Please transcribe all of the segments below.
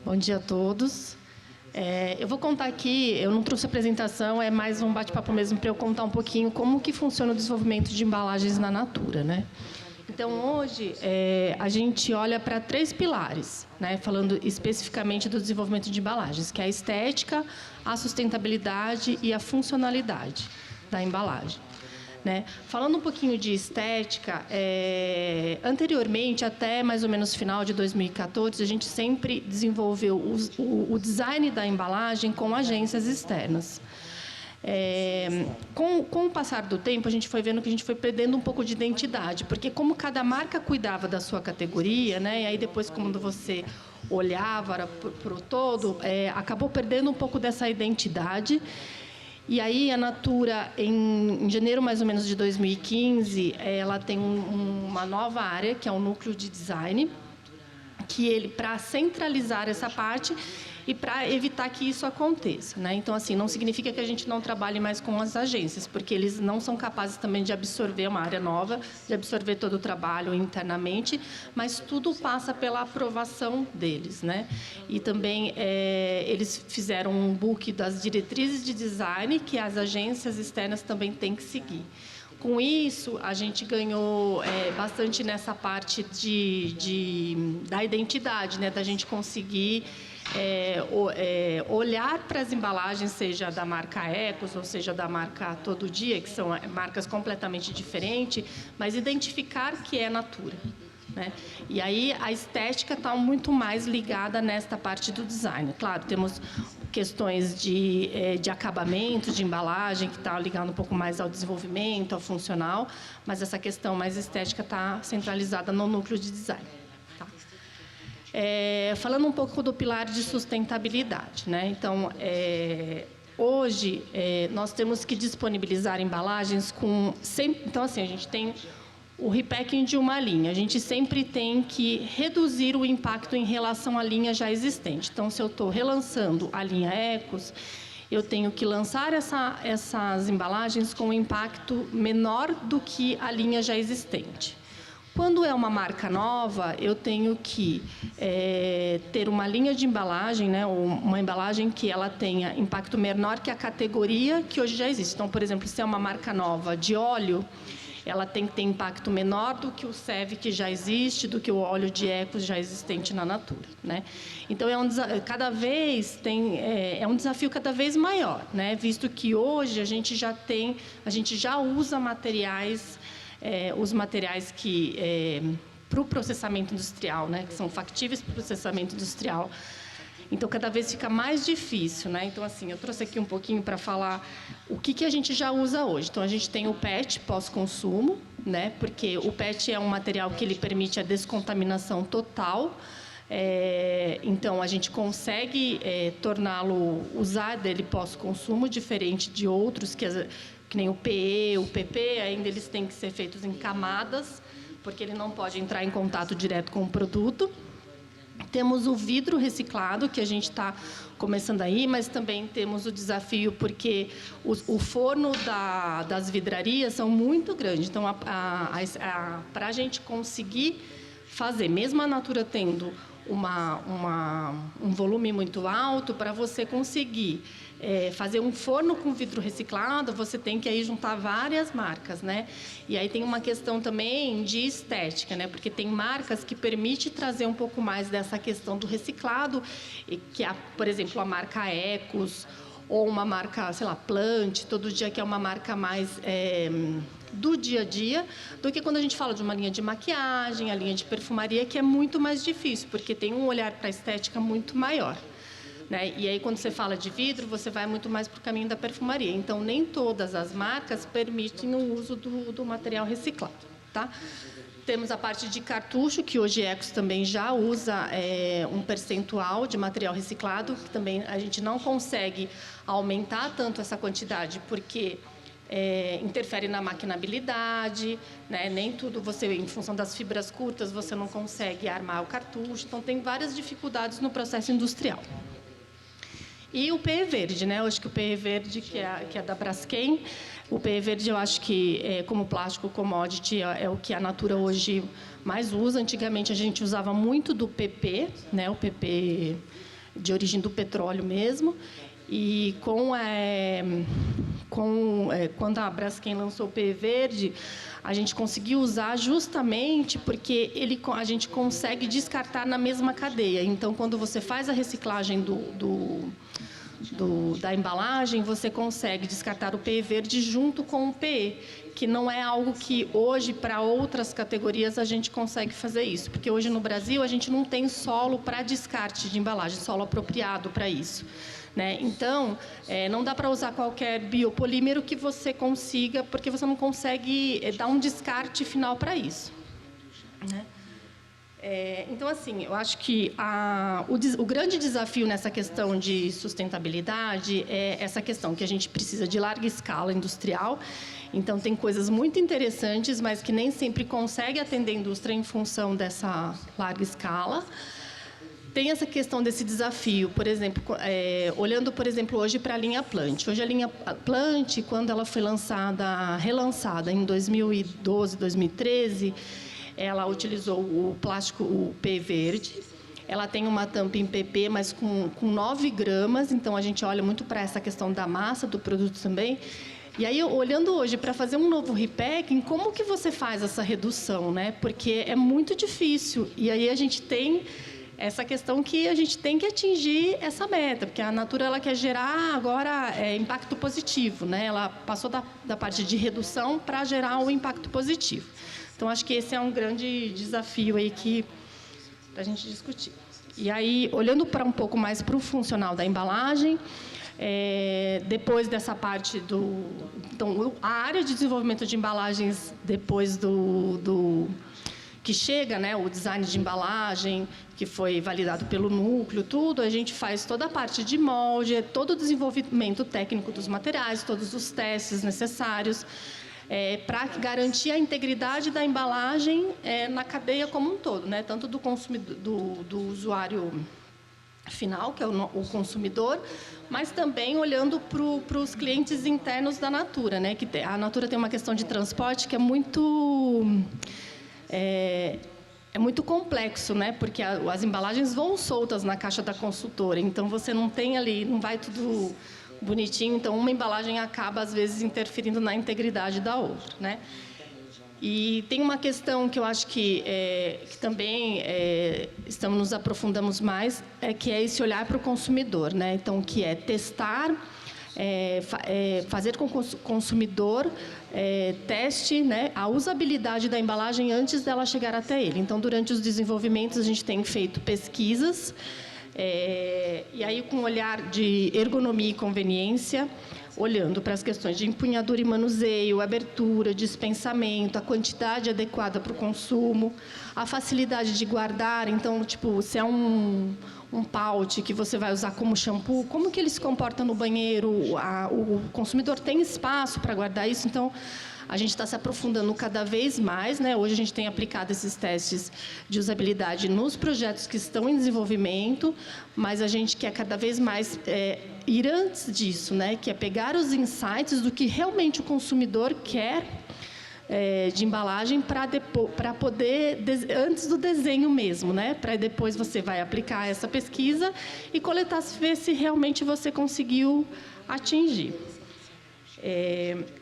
Bom dia a todos. Eu vou contar aqui, eu não trouxe apresentação, é mais um bate-papo mesmo para eu contar um pouquinho como que funciona o desenvolvimento de embalagens na Natura, né? Então, hoje, a gente olha para 3 pilares, né? Falando especificamente do desenvolvimento de embalagens, que é a estética, a sustentabilidade e a funcionalidade da embalagem. Né? Falando um pouquinho de estética, anteriormente, até mais ou menos final de 2014, a gente sempre desenvolveu o design da embalagem com agências externas. Com o passar do tempo, a gente foi vendo que a gente foi perdendo um pouco de identidade, porque como cada marca cuidava da sua categoria, né, e aí depois, quando você olhava para o todo, acabou perdendo um pouco dessa identidade. E aí, a Natura, em janeiro mais ou menos de 2015, ela tem uma nova área, que é o núcleo de design, que para centralizar essa parte e para evitar que isso aconteça, né? Então, assim, não significa que a gente não trabalhe mais com as agências, porque eles não são capazes também de absorver uma área nova, de absorver todo o trabalho internamente, mas tudo passa pela aprovação deles, né? E também eles fizeram um book das diretrizes de design que as agências externas também têm que seguir. Com isso, a gente ganhou bastante nessa parte da identidade, né? Da gente conseguir olhar para as embalagens, seja da marca Ecos, ou seja da marca Todo Dia, que são marcas completamente diferentes, mas identificar que é Natura. Né? E aí a estética está muito mais ligada nesta parte do design. Claro, temos questões de acabamento, de embalagem, que está ligado um pouco mais ao desenvolvimento, ao funcional, mas essa questão mais estética está centralizada no núcleo de design. Tá? Falando um pouco do pilar de sustentabilidade, né? Então, hoje, nós temos que disponibilizar embalagens com... Então, assim, a gente tem o repacking de uma linha. A gente sempre tem que reduzir o impacto em relação à linha já existente. Então, se eu estou relançando a linha Ecos, eu tenho que lançar essas embalagens com um impacto menor do que a linha já existente. Quando é uma marca nova, eu tenho que ter uma linha de embalagem, né, uma embalagem que ela tenha impacto menor que a categoria que hoje já existe. Então, por exemplo, se é uma marca nova de óleo, ela tem que ter impacto menor do que o SEV que já existe, do que o óleo de Ecos já existente na Natura, né? Então, é um desafio cada vez maior, né? Visto que hoje a gente já usa materiais, os materiais que para o processamento industrial, né? Que são factíveis para o processamento industrial. Então, cada vez fica mais difícil, né? Então, assim, eu trouxe aqui um pouquinho para falar o que a gente já usa hoje. Então, a gente tem o PET pós-consumo, né? Porque o PET é um material que ele permite a descontaminação total. Então, a gente consegue usar dele pós-consumo, diferente de outros, que nem o PE, o PP, ainda eles têm que ser feitos em camadas, porque ele não pode entrar em contato direto com o produto. Temos o vidro reciclado, que a gente está começando aí, mas também temos o desafio, porque o forno das vidrarias são muito grandes. Então, para a gente conseguir fazer, mesmo a Natura tendo um volume muito alto, para você conseguir fazer um forno com vidro reciclado, você tem que aí juntar várias marcas, né? E aí tem uma questão também de estética, né? Porque tem marcas que permitem trazer um pouco mais dessa questão do reciclado, por exemplo, a marca Ecos, ou uma marca, sei lá, Plant, Todo Dia, que é uma marca mais do dia a dia, do que quando a gente fala de uma linha de maquiagem, a linha de perfumaria, que é muito mais difícil, porque tem um olhar para a estética muito maior. Né? E aí, quando você fala de vidro, você vai muito mais para o caminho da perfumaria. Então, nem todas as marcas permitem o uso do material reciclado. Tá? Temos a parte de cartucho, que hoje Ecos também já usa um percentual de material reciclado, que também a gente não consegue aumentar tanto essa quantidade, porque interfere na maquinabilidade, né? Nem tudo em função das fibras curtas, você não consegue armar o cartucho. Então, tem várias dificuldades no processo industrial. E o PE Verde, né? Eu acho que o PE Verde, que é da Braskem, o PE Verde, eu acho que, como plástico commodity, é o que a Natura hoje mais usa. Antigamente, a gente usava muito do PP, né? O PP de origem do petróleo mesmo. E quando a Braskem lançou o PE Verde, a gente conseguiu usar justamente porque a gente consegue descartar na mesma cadeia. Então, quando você faz a reciclagem da embalagem, você consegue descartar o PE Verde junto com o PE, que não é algo que hoje, para outras categorias, a gente consegue fazer isso. Porque hoje, no Brasil, a gente não tem solo para descarte de embalagem, solo apropriado para isso. Né? Então, não dá para usar qualquer biopolímero que você consiga, porque você não consegue dar um descarte final para isso. Né? Então, assim, eu acho que o grande desafio nessa questão de sustentabilidade é essa questão que a gente precisa de larga escala industrial. Então, tem coisas muito interessantes, mas que nem sempre consegue atender a indústria em função dessa larga escala. Tem essa questão desse desafio, por exemplo, olhando, por exemplo, hoje para a linha Plant. Hoje a linha Plant, quando ela foi relançada em 2012, 2013, ela utilizou o plástico, o PE Verde. Ela tem uma tampa em PP, mas com 9 gramas, então a gente olha muito para essa questão da massa do produto também. E aí, olhando hoje para fazer um novo repacking, como que você faz essa redução, né? Porque é muito difícil. E aí a gente tem essa questão que a gente tem que atingir essa meta, porque a Natura ela quer gerar agora impacto positivo, né? Ela passou da parte de redução para gerar um impacto positivo. Então, acho que esse é um grande desafio aí para a gente discutir. E aí, olhando para um pouco mais para o funcional da embalagem, depois dessa parte então, a área de desenvolvimento de embalagens, depois que chega, né, o design de embalagem, que foi validado pelo núcleo, tudo, a gente faz toda a parte de molde, todo o desenvolvimento técnico dos materiais, todos os testes necessários, para garantir a integridade da embalagem na cadeia como um todo, né, tanto do consumidor, do usuário final, que é o consumidor, mas também olhando para os clientes internos da Natura, né, que a Natura tem uma questão de transporte que é muito complexo, né? Porque as embalagens vão soltas na caixa da consultora, então você não tem ali, não vai tudo bonitinho, então uma embalagem acaba às vezes interferindo na integridade da outra, né? E tem uma questão que eu acho que também nos aprofundamos mais, que é esse olhar para o consumidor, né? Então, que é testar, fazer com que o consumidor teste, né, a usabilidade da embalagem antes dela chegar até ele. Então, durante os desenvolvimentos, a gente tem feito pesquisas, e aí com um olhar de ergonomia e conveniência, olhando para as questões de empunhadura e manuseio, abertura, dispensamento, a quantidade adequada para o consumo, a facilidade de guardar. Então, tipo, se é um pouch que você vai usar como shampoo, como que ele se comporta no banheiro? O consumidor tem espaço para guardar isso? Então, a gente está se aprofundando cada vez mais, né? Hoje a gente tem aplicado esses testes de usabilidade nos projetos que estão em desenvolvimento, mas a gente quer cada vez mais ir antes disso, né? Que é pegar os insights do que realmente o consumidor quer de embalagem para poder, antes do desenho mesmo, né? Para depois você vai aplicar essa pesquisa e coletar, ver se realmente você conseguiu atingir.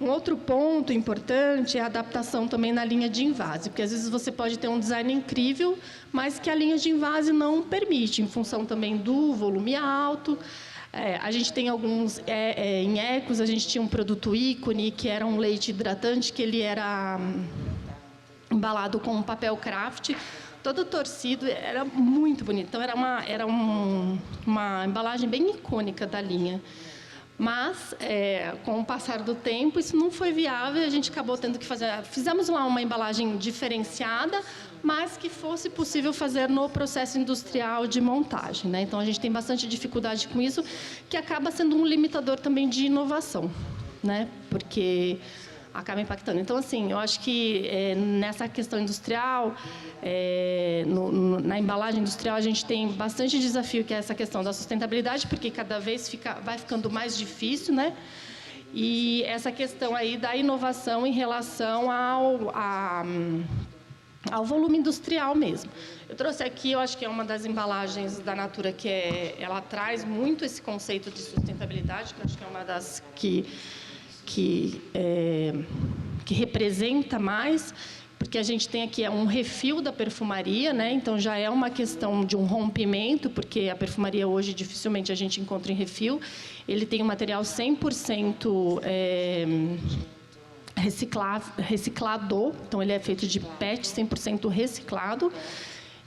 Um outro ponto importante é a adaptação também na linha de invase, porque às vezes você pode ter um design incrível, mas que a linha de invase não permite, em função também do volume alto. A gente tem alguns, em Ecos, a gente tinha um produto ícone, que era um leite hidratante, que ele era embalado com um papel craft, todo torcido, era muito bonito. Então, era uma embalagem bem icônica da linha. Mas, com o passar do tempo, isso não foi viável e a gente acabou tendo que fazer... Fizemos lá uma embalagem diferenciada, mas que fosse possível fazer no processo industrial de montagem, né? Então, a gente tem bastante dificuldade com isso, que acaba sendo um limitador também de inovação, né? Porque acaba impactando. Então, assim, eu acho que nessa questão industrial, na embalagem industrial, a gente tem bastante desafio, que é essa questão da sustentabilidade, porque cada vez vai ficando mais difícil, né? E essa questão aí da inovação em relação ao volume industrial mesmo. Eu trouxe aqui, eu acho que é uma das embalagens da Natura ela traz muito esse conceito de sustentabilidade, que eu acho que é uma das que representa mais, porque a gente tem aqui um refil da perfumaria, né? Então já é uma questão de um rompimento, porque a perfumaria hoje dificilmente a gente encontra em refil. Ele tem um material 100% reciclado, então ele é feito de PET 100% reciclado,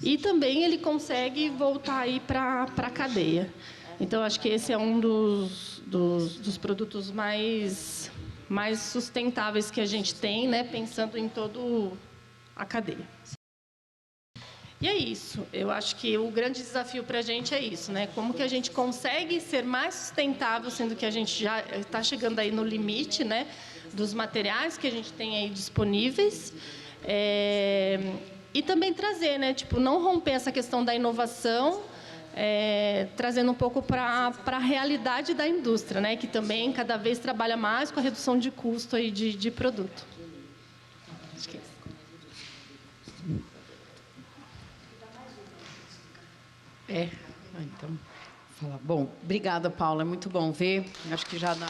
e também ele consegue voltar aí para a cadeia. Então acho que esse é um dos produtos mais sustentáveis que a gente tem, né, pensando em toda a cadeia. E é isso. Eu acho que o grande desafio para a gente é isso, né? Como que a gente consegue ser mais sustentável, sendo que a gente já está chegando aí no limite, né, dos materiais que a gente tem aí disponíveis. E também trazer, né, tipo, não romper essa questão da inovação, trazendo um pouco para a realidade da indústria, né, que também cada vez trabalha mais com a redução de custo aí de produto. Acho que é isso. Então, fala. Bom, obrigada, Paula. É muito bom ver. Acho que já dá.